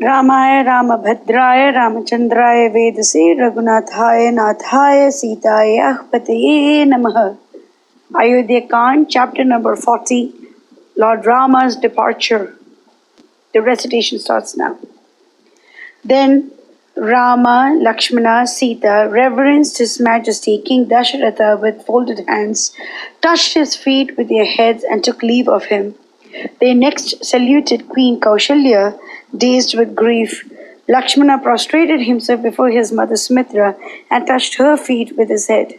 Ramaya Ramabhadraya Ramachandraya Vedase Raghunathaya Nathaya Sitaya Pataye Namaha. Ayodhya Kand, chapter number 40, Lord Rama's departure. The recitation starts now. Then Rama, Lakshmana, Sita reverenced His Majesty King Dasharatha with folded hands, touched his feet with their heads and took leave of him. They next saluted Queen Kaushalya, dazed with grief. Lakshmana prostrated himself before his mother Sumitra and touched her feet with his head.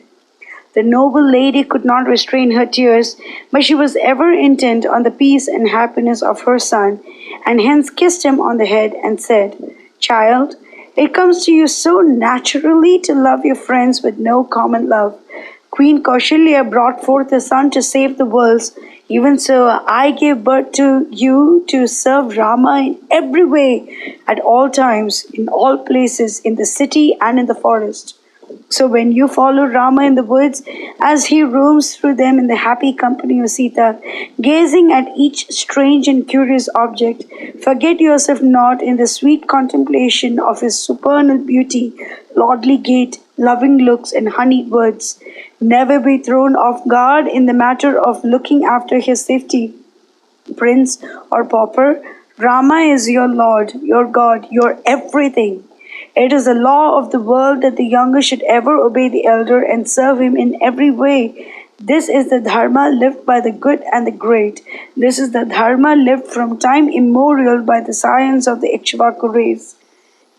The noble lady could not restrain her tears, but she was ever intent on the peace and happiness of her son, and hence kissed him on the head and said, "Child, it comes to you so naturally to love your friends with no common love. Queen Kaushalya brought forth a son to save the worlds. Even so, I gave birth to you to serve Rama in every way, at all times, in all places, in the city and in the forest. So when you follow Rama in the woods, as he roams through them in the happy company of Sita, gazing at each strange and curious object, forget yourself not in the sweet contemplation of his supernal beauty, lordly gait, loving looks, and honeyed words. Never be thrown off guard in the matter of looking after his safety. Prince or pauper, Rama is your Lord, your God, your everything. It is the law of the world that the younger should ever obey the elder and serve him in every way. This is the dharma lived by the good and the great. This is the dharma lived from time immemorial by the science of the Ikshvaku race.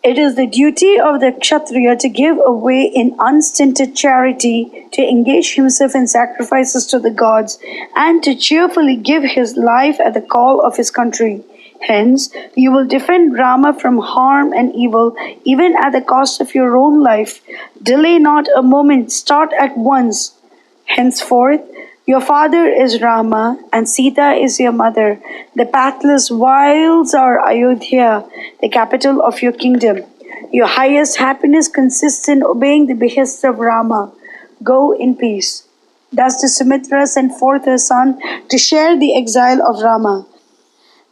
It is the duty of the Kshatriya to give away in unstinted charity, to engage himself in sacrifices to the gods, and to cheerfully give his life at the call of his country. Hence, you will defend Rama from harm and evil, even at the cost of your own life. Delay not a moment, start at once. Henceforth, your father is Rama, and Sita is your mother. The pathless wilds are Ayodhya, the capital of your kingdom. Your highest happiness consists in obeying the behests of Rama. Go in peace." Thus did Sumitra send forth her son to share the exile of Rama.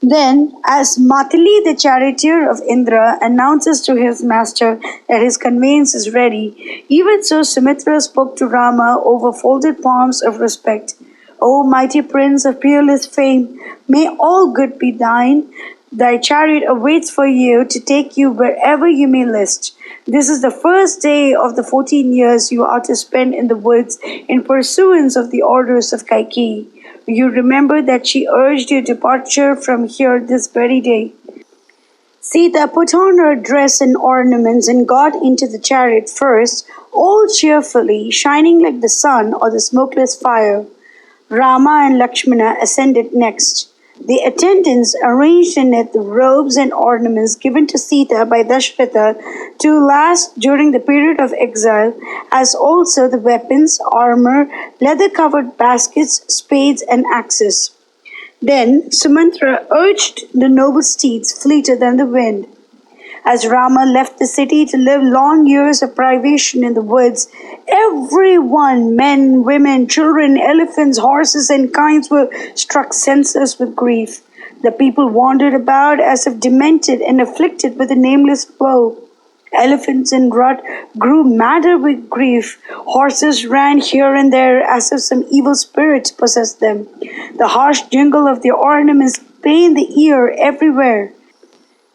Then, as Matili, the charioteer of Indra, announces to his master that his conveyance is ready, even so Sumitra spoke to Rama over folded palms of respect. "O mighty prince of peerless fame, may all good be thine. Thy chariot awaits for you to take you wherever you may list. This is the first day of the 14 years you are to spend in the woods in pursuance of the orders of Kaikeyi. You remember that she urged your departure from here this very day." Sita put on her dress and ornaments and got into the chariot first, all cheerfully, shining like the sun or the smokeless fire. Rama and Lakshmana ascended next. The attendants arranged in it the robes and ornaments given to Sita by Dasharatha to last during the period of exile, as also the weapons, armor, leather-covered baskets, spades, and axes. Then Sumantra urged the noble steeds fleeter than the wind. As Rama left the city to live long years of privation in the woods, everyone, men, women, children, elephants, horses, and kinds, were struck senseless with grief. The people wandered about as if demented and afflicted with a nameless woe. Elephants in rut grew madder with grief. Horses ran here and there as if some evil spirit possessed them. The harsh jingle of their ornaments pained the ear everywhere.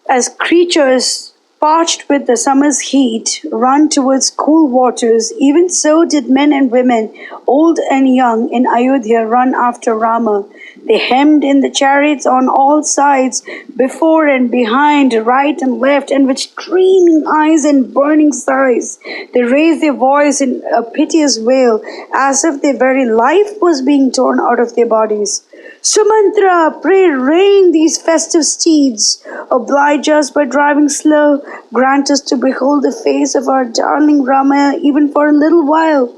As creatures parched with the summer's heat run towards cool waters, even so did men and women, old and young, in Ayodhya run after Rama. They hemmed in the chariots on all sides, before and behind, right and left, and with streaming eyes and burning sighs. They raised their voice in a piteous wail, as if their very life was being torn out of their bodies. "Sumantra, pray rein these festive steeds. Oblige us by driving slow. Grant us to behold the face of our darling Rama even for a little while.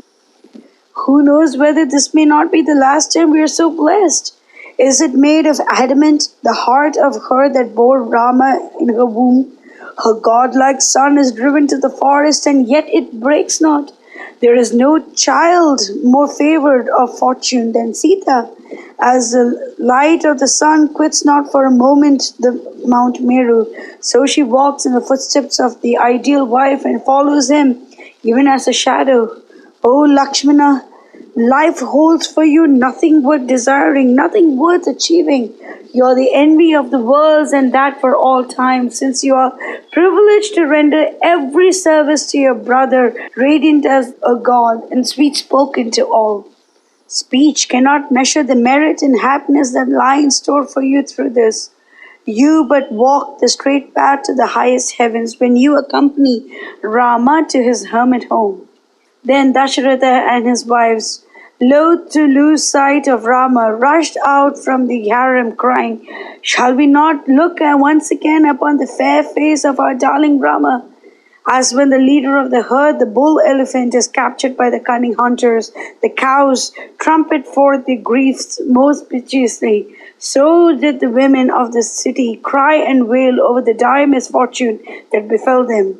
Who knows whether this may not be the last time we are so blessed? Is it made of adamant, the heart of her that bore Rama in her womb? Her godlike son is driven to the forest, and yet it breaks not. There is no child more favored of fortune than Sita. As the light of the sun quits not for a moment the Mount Meru, so she walks in the footsteps of the ideal wife and follows him, even as a shadow. O Lakshmana, life holds for you nothing worth desiring, nothing worth achieving. You are the envy of the worlds, and that for all time, since you are privileged to render every service to your brother, radiant as a god and sweet spoken to all. Speech cannot measure the merit and happiness that lie in store for you through this. You but walk the straight path to the highest heavens when you accompany Rama to his hermit home. Then Dasharatha and his wives, loath to lose sight of Rama, rushed out from the harem crying, "Shall we not look once again upon the fair face of our darling Rama?" As when the leader of the herd, the bull elephant, is captured by the cunning hunters, the cows trumpet forth their griefs most piteously, so did the women of the city cry and wail over the dire misfortune that befell them.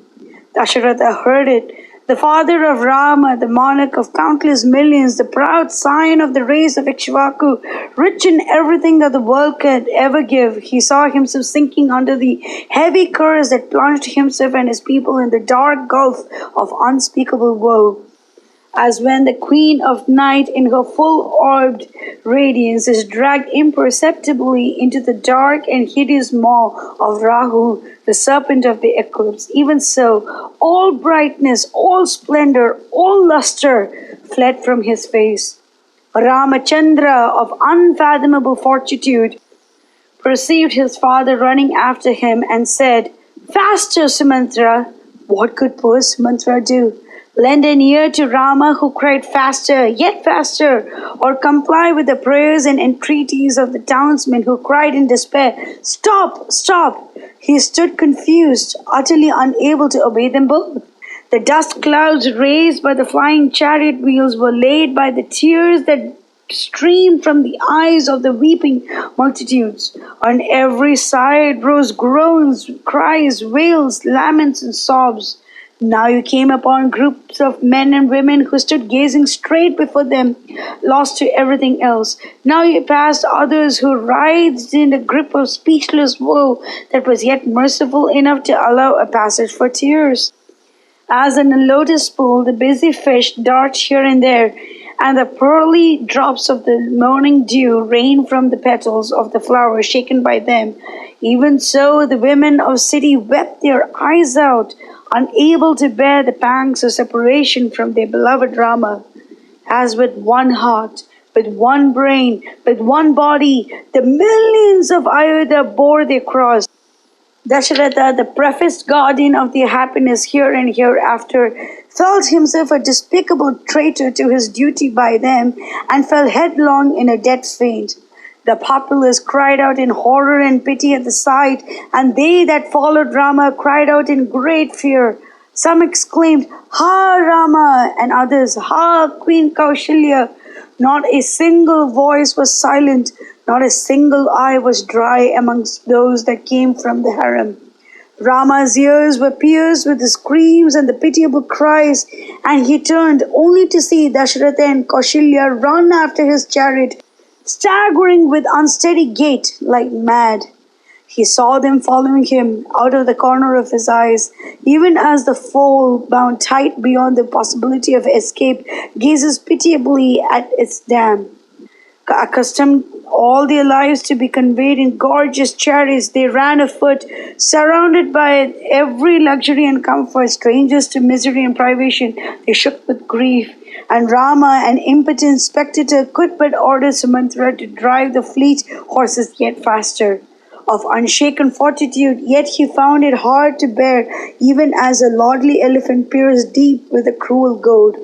Dasharatha heard it. The father of Rama, the monarch of countless millions, the proud scion of the race of Ikshvaku, rich in everything that the world could ever give, he saw himself sinking under the heavy curse that plunged himself and his people in the dark gulf of unspeakable woe. As when the queen of night in her full-orbed radiance is dragged imperceptibly into the dark and hideous maw of Rahu, the serpent of the eclipse, even so, all brightness, all splendor, all luster fled from his face. Ramachandra, of unfathomable fortitude, perceived his father running after him and said, "Faster, Sumantra!" What could poor Sumantra do? Lend an ear to Rama, who cried faster, yet faster, or comply with the prayers and entreaties of the townsmen who cried in despair, "Stop! Stop!" He stood confused, utterly unable to obey them both. The dust clouds raised by the flying chariot wheels were laid by the tears that streamed from the eyes of the weeping multitudes. On every side rose groans, cries, wails, laments, and sobs. Now you came upon groups of men and women who stood gazing straight before them, lost to everything else. Now you passed others who writhed in the grip of speechless woe that was yet merciful enough to allow a passage for tears. As in a lotus pool, the busy fish dart here and there, and the pearly drops of the morning dew rain from the petals of the flower shaken by them. Even so, the women of city wept their eyes out, unable to bear the pangs of separation from their beloved Rama. As with one heart, with one brain, with one body, the millions of Ayodhya bore their cross. Dasharatha, the prefaced guardian of their happiness here and hereafter, felt himself a despicable traitor to his duty by them and fell headlong in a dead faint. The populace cried out in horror and pity at the sight, and they that followed Rama cried out in great fear. Some exclaimed, "Ha Rama!" and others, "Ha Queen Kaushalya!" Not a single voice was silent, not a single eye was dry amongst those that came from the harem. Rama's ears were pierced with the screams and the pitiable cries, and he turned only to see Dasharatha and Kaushalya run after his chariot, staggering with unsteady gait like mad. He saw them following him out of the corner of his eyes, even as the foal, bound tight beyond the possibility of escape, gazes pitiably at its dam. Accustomed all their lives to be conveyed in gorgeous chariots, they ran afoot, surrounded by every luxury and comfort. Strangers to misery and privation, they shook with grief. And Rama, an impotent spectator, could but order Sumantra to drive the fleet horses yet faster. Of unshaken fortitude, yet he found it hard to bear, even as a lordly elephant peers deep with a cruel goad.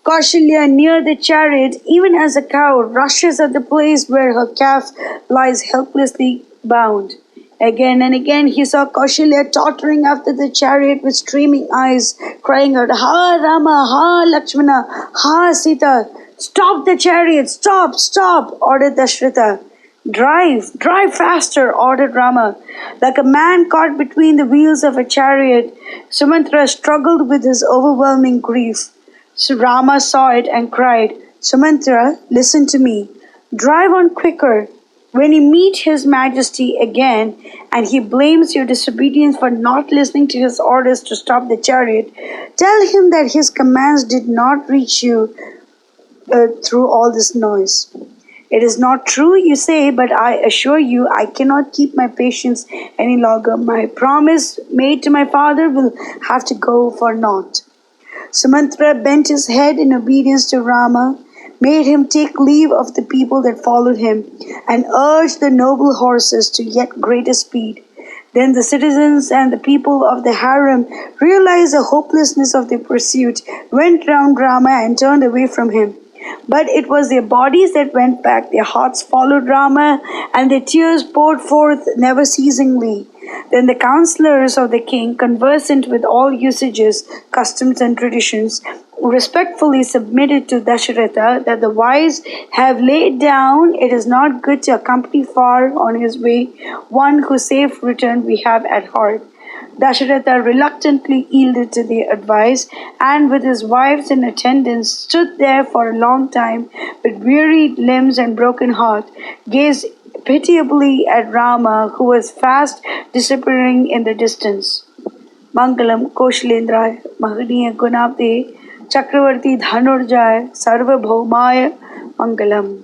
Kaushalya near the chariot, even as a cow rushes at the place where her calf lies helplessly bound. Again and again he saw Kaushalya tottering after the chariot with streaming eyes, crying out, "Ha Rama, ha Lakshmana, ha Sita! Stop the chariot, stop, stop!" ordered Dasharatha. Drive faster, ordered Rama. Like a man caught between the wheels of a chariot, Sumantra struggled with his overwhelming grief. So Rama saw it and cried, "Sumantra, listen to me. Drive on quicker. When you meet His Majesty again and he blames your disobedience for not listening to his orders to stop the chariot, tell him that his commands did not reach you through all this noise. It is not true, you say, but I assure you I cannot keep my patience any longer. My promise made to my father will have to go for naught. Sumantra bent his head in obedience to Rama, made him take leave of the people that followed him, and urged the noble horses to yet greater speed. Then the citizens and the people of the harem realized the hopelessness of their pursuit, went round Rama and turned away from him. But it was their bodies that went back, their hearts followed Rama, and their tears poured forth never ceasingly. Then the counselors of the king, conversant with all usages, customs, and traditions, respectfully submitted to Dasharatha that the wise have laid down it is not good to accompany far on his way one whose safe return we have at heart. Dasharatha reluctantly yielded to their advice, and with his wives in attendance stood there for a long time with wearied limbs and broken heart, gazed pitiably at Rama, who was fast disappearing in the distance. Mangalam Koshalendraya Mahaniya Gunabde Chakravarti Dhanurjaya Sarvabhaumaya Mangalam.